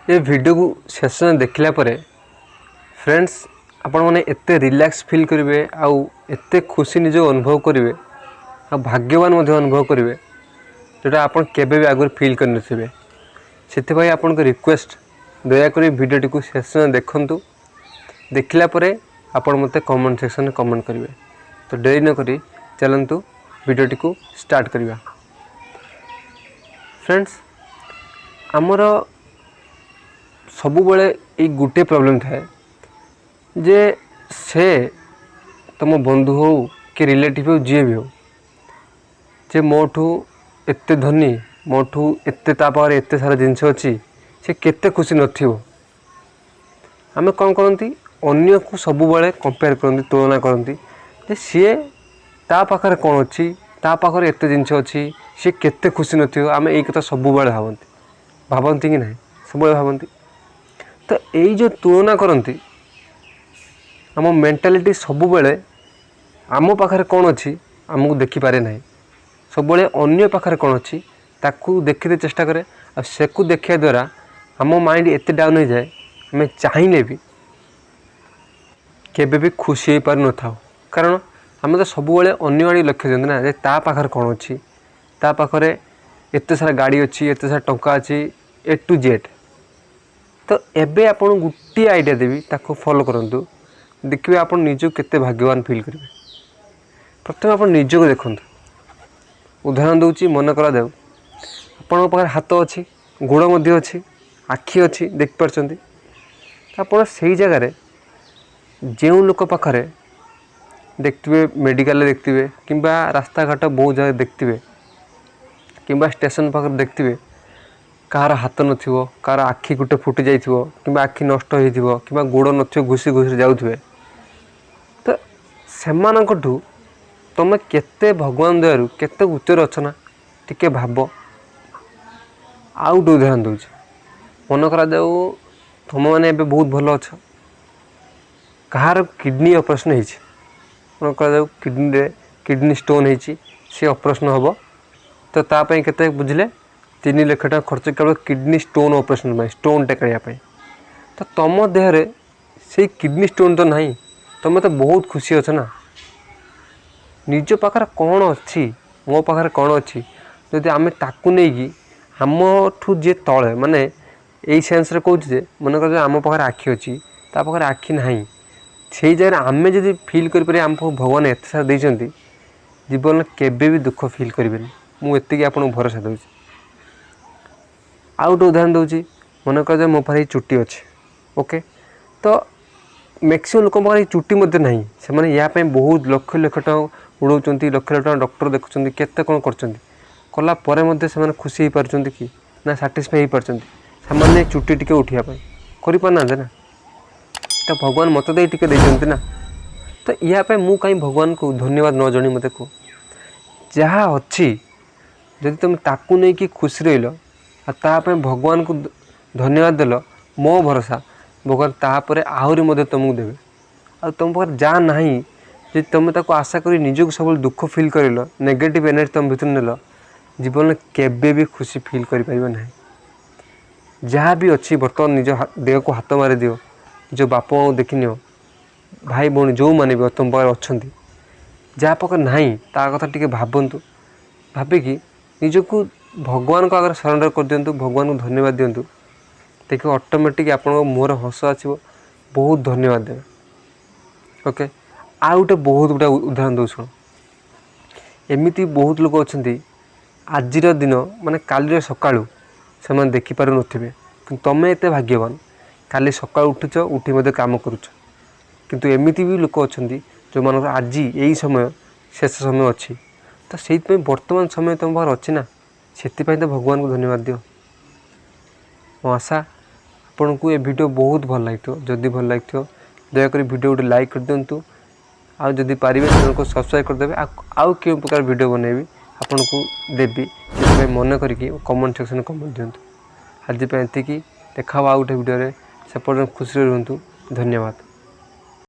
ये वीडियो को शेष देखला फ्रेंड्स आपण मैंने एत रिलैक्स फील करेंगे आउ एत खुशी निज अनुभव करेंगे आ भाग्यवान अनुभव करेंगे जोटा आप केवे भी आगुरी फील करने से आपण को रिक्वेस्ट दयाक वीडियो को शेष देखु देखला आपण मत कमेंट सेक्शन में कमेंट करेंगे। तो डेरी नक चलतु वीडियो को स्टार्ट करवा। फ्रेंड्स आमर सबुबले ये गोटे प्रॉब्लम थाए जे से तुम बंधु हो कि रिलेटिव हो जी भी हो जे मोठू एत धनी मोठू एत तापार एत सारा जिनस अच्छी से केते खुशी नथिबो। आमे कौन करती अन्य को सबुबले कंपेयर करती तुलना करती जे सी ता पाखरे कौन अच्छी ता पाखरे एत जिनस अच्छी सी केते खुशी नथिबो। आमे ये कथा सबुबले भावती कि ना सब भावती। तो यही जो तुलना करती आम मेंटालिटी सबुबले आम पाखरे कौन अच्छी आमको देखिपारे ना सब अन्य पाखरे कौन अच्छी ताकू देखते चेष्टा करे आ सेकू देखा द्वारा आम माइंड एत डाउन हो जाए आम चाहिए भी केबे भी खुशी हो पार न था। कारण आम तो सबुबले अन्य आड़े लक्ष्य दिखते ना जे ता पाखरे कौन अच्छी ता पाखरे एत सारा गाड़ी अच्छी एत सारा टंका अच्छी ए टू जेड। तो एबे आपण गोटे आइडिया देवी ताको फॉलो करंतु देखिए आप निजको केते भाग्यवान फील करेंगे। प्रथम आप निजको देखु उदाहरण दूची मन करा देव आपण पाखे हाथ अच्छी गोड़ मध्य अच्छी आखि अच्छी देखिपार आप से जगार जो लोक पाखे देखते मेडिकल देखते कि रास्ता घाट बहुत जगह देखते कि स्टेशन पाखे देखते कार हाथ नथिबो कार आखि गोटे फुटी जाइथिबो कि आखि नष्ट होइथिबो कि गोड़ नथिबो घुसी घुसी जाउथिबे। तो सेमानकठू तुम केते भगवान दयारु केते उच्चर अछ ना टिके भाब। आउ गोटे उदाहरण दूची मन करा जाऊ तुम मैंने एबे बहुत भल अछ कहार किडनी ऑपरेशन होइछि मन करा जाऊ किडनी स्टोन होइछि से ऑपरेशन हबो। तो तापई केते बुझले 3 लाख टका खर्च केवल किडनी स्टोन ऑपरेशन स्टोन टेकाइया। तो तुम देहरे से किडनी स्टोन तो नहीं तुम तो बहुत खुशी अच्छ ना निज पाखर कौन अच्छी मो पाखर कौन अच्छी जदि आम ताकू नहीं आमठू जी तले माने यही सेन्स कहे मन कर आम पाखे आखि अच्छी ता पाखे आखि ना से जगह आम जब फिल करें आम भगवान एत सारा देते जीवन केबे भी दुख फिल करें मुझे आपको भरोसा दूसरी। आउ गोटे उदाहरण दूची मन कर मो पाखे चुट्टी अच्छे ओके। तो मैक्सिमम लोक पाखे चुट्टी ना से या बहुत लक्ष लक्ष टका उड़ाऊँ लक्ष लक्ष टका डॉक्टर देखुं केते कौन कर से खुशी हो पार्टी कि ना साटिस्फाई हो पार्टी से चुट्टी टिके उठापी करना ना। तो भगवान मत दे टिके देते ना। तो यापाई मु कहीं भगवान को धन्यवाद न जणी मत को जहाँ अच्छी जदि तुम ताकू नहीं कि खुशी रही ताप भगवान को धन्यवाद देल मो भरोसा भगवान तापर आहरी तुमको देवे। आ तुम पाखे जहाँ ना जी तुम ताको आशा करी निजको सब दुख फिल कर नेगेटिव एनर्जी तुम भर नेल जीवन में केबे भी खुशी फिल कर ना। जहाँ भी अच्छी बर्तमान निज देह को हाथ मारी दियो जो बाप माँ देख नि भाई भौणी जो मैंने भी तुम पाखे अच्छा जहाँ पाखे ना ता कथा टिके भावतु भाविकी निजको भगवान को अगर सरेंडर कर दिंतु भगवान को धन्यवाद दिंतु देखिए ऑटोमेटिक आप मुहर हस आसो बहुत धन्यवाद देवे ओके। आउ गोटे बहुत गुटा उदाहरण दो शुण एमती बहुत लोग अच्छा आज दिन माने काली सकाळू से देखिपार नथिबे कि तुम एत भाग्यवान काली सका उठुच उठी मध्य काम करुच। किंतु एमती भी लोक अच्छा जो मान आज यही समय शेष समय अच्छी तो से वर्तमान समय तुम पाखे अच्छी ना से तो भगवान को धन्यवाद दियो। मो आशा आपन को ये वीडियो बहुत भल लगी जदि भल लगी दयाकोरी वीडियो गोटे लाइक कर दिंतु आउ जदि पारे चैनल को सब्सक्राइब करदे आउ क्यों प्रकार वीडियो बनैबी आपन को देवी से मन करके कमेंट सेक्शन कमेंट दिंतु। आज एतिकी देखा आउ गोटे वीडियो से खुशी रुहतु। धन्यवाद।